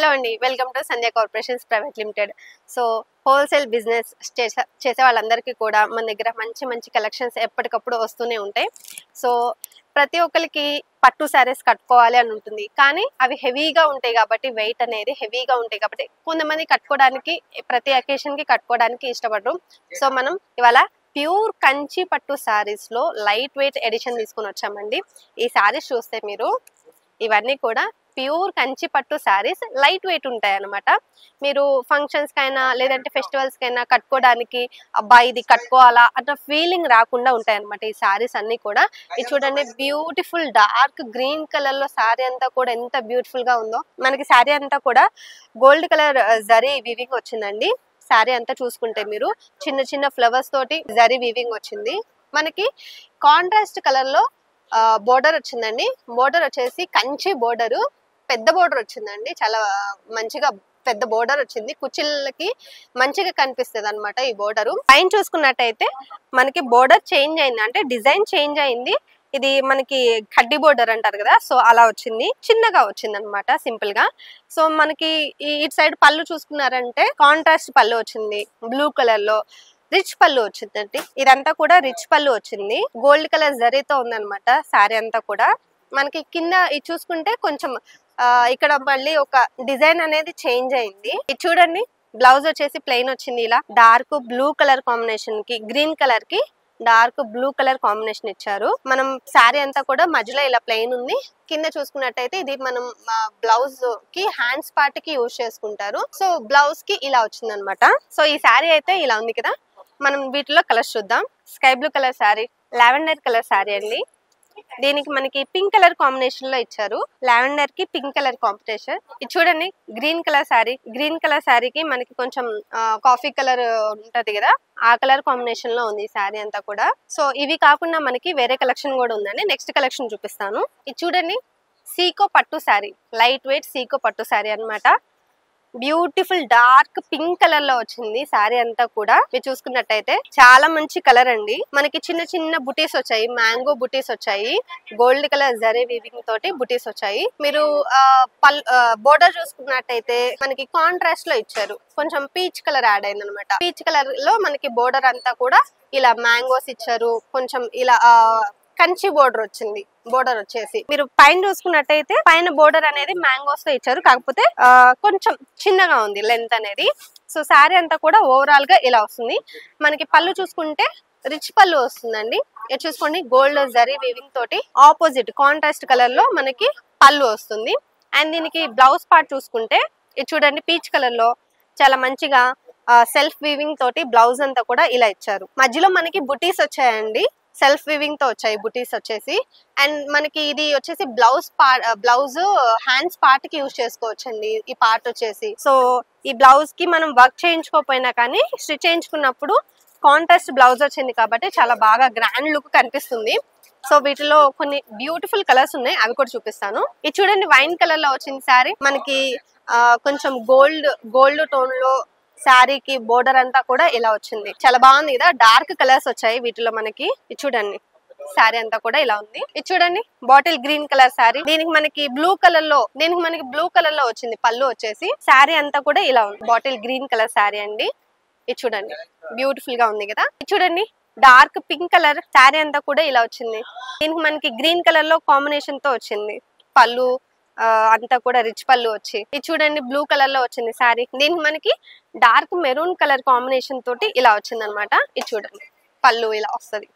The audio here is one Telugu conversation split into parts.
హలో అండి, welcome to Sandhya corporations private limited. So wholesale business చేసే వాళ్ళందరికీ కూడా మన దగ్గర మంచి మంచి కలెక్షన్స్ ఎప్పటికప్పుడు వస్తూనే ఉంటాయి. సో ప్రతి ఒక్కరికి పట్టు శారీస్ కట్టుకోవాలి అని ఉంటుంది, కానీ అవి హెవీగా ఉంటాయి కాబట్టి, వెయిట్ అనేది హెవీగా ఉంటాయి కాబట్టి కొంతమంది కట్టుకోవడానికి ప్రతి అకేషన్కి కట్టుకోవడానికి ఇష్టపడరు. సో మనం ఇవాళ ప్యూర్ కంచి పట్టు శారీస్ లో లైట్ వెయిట్ ఎడిషన్ తీసుకొని వచ్చామండి. ఈ శారీస్ చూస్తే మీరు ఇవన్నీ కూడా ప్యూర్ కంచి పట్టు శారీస్ లైట్ వెయిట్ ఉంటాయి అన్నమాట. మీరు ఫంక్షన్స్ కైనా లేదంటే ఫెస్టివల్స్ కైనా కట్టుకోవడానికి అబ్బాయి ఇది కట్టుకోవాలా అట్లా ఫీలింగ్ రాకుండా ఉంటాయి అన్నమాట ఈ శారీస్ అన్ని కూడా. ఇది చూడండి, బ్యూటిఫుల్ డార్క్ గ్రీన్ కలర్ లో శారీ అంతా కూడా ఎంత బ్యూటిఫుల్ గా ఉందో. మనకి శారీ అంతా కూడా గోల్డ్ కలర్ జరీ వీవింగ్ వచ్చిందండి. శారీ అంతా చూసుకుంటే మీరు చిన్న చిన్న ఫ్లవర్స్ తోటి జరీ వీవింగ్ వచ్చింది. మనకి కాంట్రాస్ట్ కలర్ లో బోర్డర్ వచ్చిందండి. బోర్డర్ వచ్చేసి కంచి బోర్డర్, పెద్ద బోర్డర్ వచ్చిందండి. చాలా మంచిగా పెద్ద బోర్డర్ వచ్చింది, కుచ్చిళ్ళకి మంచిగా కనిపిస్తుంది అనమాట ఈ బోర్డర్. పైన చూసుకున్నట్టయితే మనకి బోర్డర్ చేంజ్ అయింది, అంటే డిజైన్ చేంజ్ అయింది. ఇది మనకి కడ్డీ బోర్డర్ అంటారు కదా, సో అలా వచ్చింది, చిన్నగా వచ్చింది అనమాట సింపుల్ గా. సో మనకి ఇటు సైడ్ పళ్ళు చూసుకున్నారంటే కాంట్రాస్ట్ పళ్ళు వచ్చింది, బ్లూ కలర్ లో రిచ్ పళ్ళు వచ్చిందండి. ఇదంతా కూడా రిచ్ పళ్ళు వచ్చింది, గోల్డ్ కలర్ జరీతో ఉందన్నమాట శారీ అంతా కూడా. మనకి కింద ఇది చూసుకుంటే కొంచెం ఇక్కడ మళ్ళీ ఒక డిజైన్ అనేది చేంజ్ అయింది. ఇది చూడండి, బ్లౌజ్ వచ్చేసి ప్లెయిన్ వచ్చింది. ఇలా డార్క్ బ్లూ కలర్ కాంబినేషన్ కి గ్రీన్ కలర్ కి డార్క్ బ్లూ కలర్ కాంబినేషన్ ఇచ్చారు. మనం శారీ అంతా కూడా మధ్యలో ఇలా ప్లెయిన్ ఉంది. కింద చూసుకున్నట్టయితే ఇది మనం బ్లౌజ్ కి హ్యాండ్స్ పార్ట్ కి యూజ్ చేసుకుంటారు. సో బ్లౌజ్ కి ఇలా వచ్చింది అనమాట. సో ఈ శారీ అయితే ఇలా ఉంది కదా. మనం వీటిలో కలర్స్ చూద్దాం. Sky blue colour sari, lavender colour sari అండి. దీనికి మనకి పింక్ కలర్ కాంబినేషన్ లో ఇచ్చారు, లావెండర్ కి పింక్ కలర్ కాంబినేషన్. ఇది చూడండి, green colour sari. Green colour శారీకి మనకి కొంచెం కాఫీ కలర్ ఉంటది కదా, ఆ కలర్ కాంబినేషన్ లో ఉంది శారీ అంతా కూడా. సో ఇవి కాకుండా మనకి వేరే కలెక్షన్ కూడా ఉందండి, నెక్స్ట్ కలెక్షన్ చూపిస్తాను. ఇది చూడండి, సీకో పట్టు శారీ, లైట్ వెయిట్ సీకో పట్టు శారీ అనమాట. బ్యూటిఫుల్ డార్క్ పింక్ కలర్ లో వచ్చింది శారీ అంతా కూడా. మీరు చూసుకున్నట్టయితే చాలా మంచి కలర్ అండి. మనకి చిన్న చిన్న బుటీస్ వచ్చాయి, మ్యాంగో బుటీస్ వచ్చాయి, గోల్డ్ కలర్ జరీ వీవింగ్ తోటి బుటీస్ వచ్చాయి. మీరు బోర్డర్ చూసుకున్నట్టయితే మనకి కాంట్రాస్ట్ లో ఇచ్చారు, కొంచెం పీచ్ కలర్ యాడ్ అయింది అనమాట. పీచ్ కలర్ లో మనకి బోర్డర్ అంతా కూడా ఇలా మ్యాంగోస్ ఇచ్చారు, కొంచెం ఇలా కంచి బోర్డర్ వచ్చింది. బోర్డర్ వచ్చేసి మీరు పైన చూసుకున్నట్టయితే పైన బోర్డర్ అనేది మ్యాంగోస్ తో ఇచ్చారు, కాకపోతే కొంచెం చిన్నగా ఉంది లెంత్ అనేది. సో శారీ అంతా కూడా ఓవరాల్ గా ఇలా వస్తుంది. మనకి పళ్ళు చూసుకుంటే రిచ్ పళ్ళు వస్తుందండి. ఇది చూసుకోండి, గోల్డ్ జరీ వీవింగ్ తోటి ఆపోజిట్ కాంట్రాస్ట్ కలర్ లో మనకి పళ్ళు వస్తుంది. అండ్ దీనికి బ్లౌజ్ పార్ట్ చూసుకుంటే ఇది చూడండి, పీచ్ కలర్ లో చాలా మంచిగా సెల్ఫ్ వీవింగ్ తోటి బ్లౌజ్ అంతా కూడా ఇలా ఇచ్చారు. మధ్యలో మనకి బుటీస్ వచ్చాయండి, సెల్ఫ్ వీవింగ్ తో వచ్చాయి బుటీస్ వచ్చేసి. అండ్ మనకి ఇది వచ్చేసి బ్లౌజ్ హ్యాండ్స్ పార్ట్ కి యూజ్ చేసుకోవచ్చండి ఈ పార్ట్ వచ్చేసి. సో ఈ బ్లౌజ్ కి మనం వర్క్ చేయించుకోకపోయినా కానీ స్టిచ్ చేయించుకున్నప్పుడు కాంట్రాస్ట్ బ్లౌజ్ వచ్చింది కాబట్టి చాలా బాగా గ్రాండ్ లుక్ కనిపిస్తుంది. సో వీటిలో కొన్ని బ్యూటిఫుల్ కలర్స్ ఉన్నాయి, అవి కూడా చూపిస్తాను. ఇది చూడండి, వైన్ కలర్ లో వచ్చింది శారీ. మనకి కొంచెం గోల్డ్ టోన్ లో శారీకి బోర్డర్ అంతా కూడా ఇలా వచ్చింది, చాలా బాగుంది కదా. డార్క్ కలర్స్ వచ్చాయి వీటిలో మనకి. ఇది చూడండి, శారీ అంతా కూడా ఇలా ఉంది. ఇది చూడండి, బాటిల్ గ్రీన్ కలర్ శారీ. దీనికి మనకి బ్లూ కలర్ లో వచ్చింది పళ్ళు వచ్చేసి. శారీ అంతా కూడా ఇలా ఉంది, బాటిల్ గ్రీన్ కలర్ శారీ అండి. ఇది చూడండి, బ్యూటిఫుల్ గా ఉంది కదా. ఇది చూడండి, డార్క్ పింక్ కలర్ శారీ అంతా కూడా ఇలా వచ్చింది. దీనికి మనకి గ్రీన్ కలర్ లో కాంబినేషన్ తో వచ్చింది పళ్ళు అంతా కూడా రిచ్ పళ్ళు వచ్చి. ఇది చూడండి, బ్లూ కలర్ లో వచ్చింది శారీ. దీనికి మనకి డార్క్ మెరూన్ కలర్ కాంబినేషన్ తోటి ఇలా వచ్చింది అనమాట. ఇది చూడండి, పళ్ళు ఇలా వస్తుంది.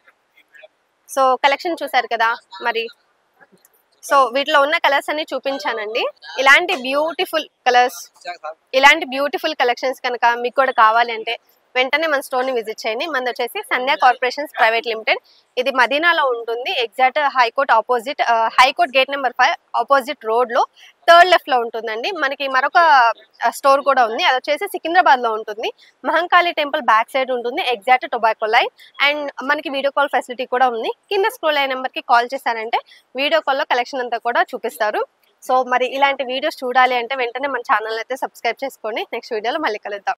సో కలెక్షన్ చూసారు కదా మరి. సో వీటిలో ఉన్న కలర్స్ అన్ని చూపించానండి. ఇలాంటి బ్యూటిఫుల్ కలెక్షన్స్ కనుక మీకు కూడా కావాలి అంటే వెంటనే మన స్టోర్ ని విజిట్ చేయండి. మనది వచ్చేసి సంధ్య కార్పొరేషన్స్ ప్రైవేట్ లిమిటెడ్. ఇది మదీనాలో ఉంటుంది, exact high court gate number 5 opposite road లో థర్డ్ లెఫ్ట్ లో ఉంటుందండి. మనకి మరొక స్టోర్ కూడా ఉంది, అది వచ్చేసి సికింద్రాబాద్ లో ఉంటుంది. మహంకాళి టెంపుల్ బ్యాక్ సైడ్ ఉంటుంది, ఎగ్జాక్ట్ టొబాకో లైన్. అండ్ మనకి వీడియో కాల్ ఫెసిలిటీ కూడా ఉంది. కింద స్క్రోల్ అయ్యే నెంబర్ కి కాల్ చేశారంటే వీడియో కాల్ లో కలెక్షన్ అంతా కూడా చూపిస్తారు. సో మరి ఇలాంటి వీడియోస్ చూడాలి అంటే వెంటనే మన ఛానల్ అయితే సబ్స్క్రైబ్ చేసుకోండి. నెక్స్ట్ వీడియోలో మళ్ళీ కలుద్దాం.